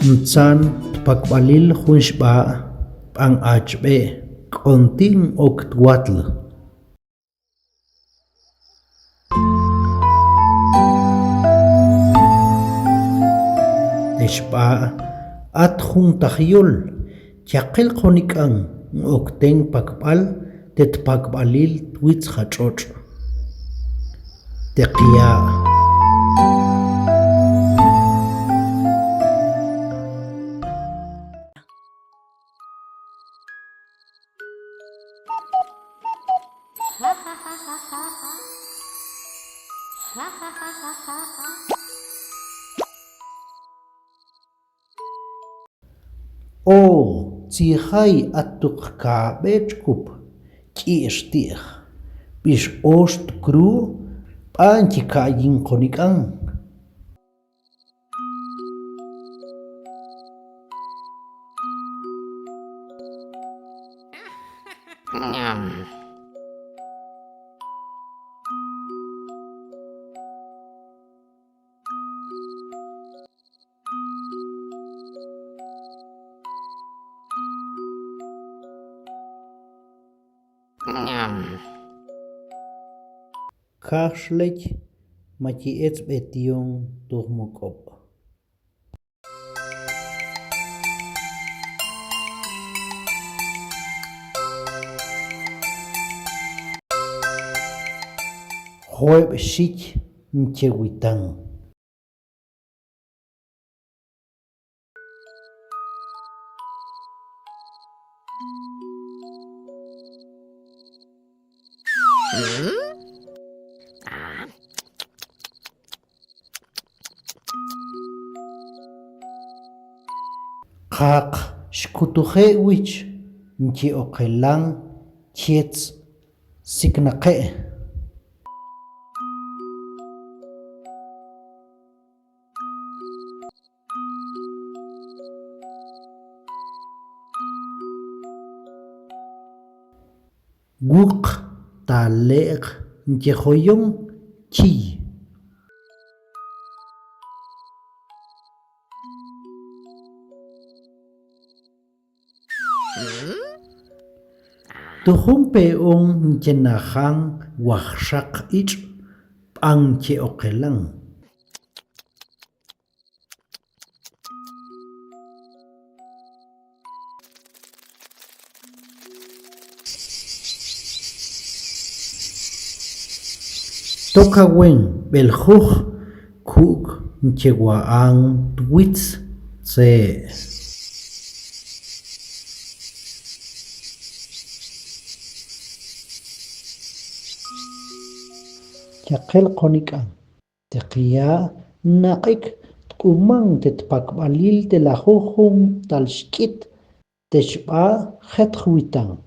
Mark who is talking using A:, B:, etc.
A: Mtsan pakbalil hunshba pang achbe konting oktwatl. Teshba at juntahyol chaqil konikang okteng pakbal tet pakbalil twitz hachoch. Teqia o tsihay atuk ka bechkup chiishtir bish ost kru panchi kayin konikang. Kashlech machi etzbetiong tuhmokop. Hoeb shich mchewitang. Kak shkutuhe wich mchi okelang chietz siknake. Guk talek mchi hoyong chi. Tuhum peong mchenahang wahshak ich pangche okelang. Toka wen belhuch kuk mchewaang twitz se. Chaqel konikang teqia naqik tkumang tetpakbalil telahuhum talshkit teshba hethuitang.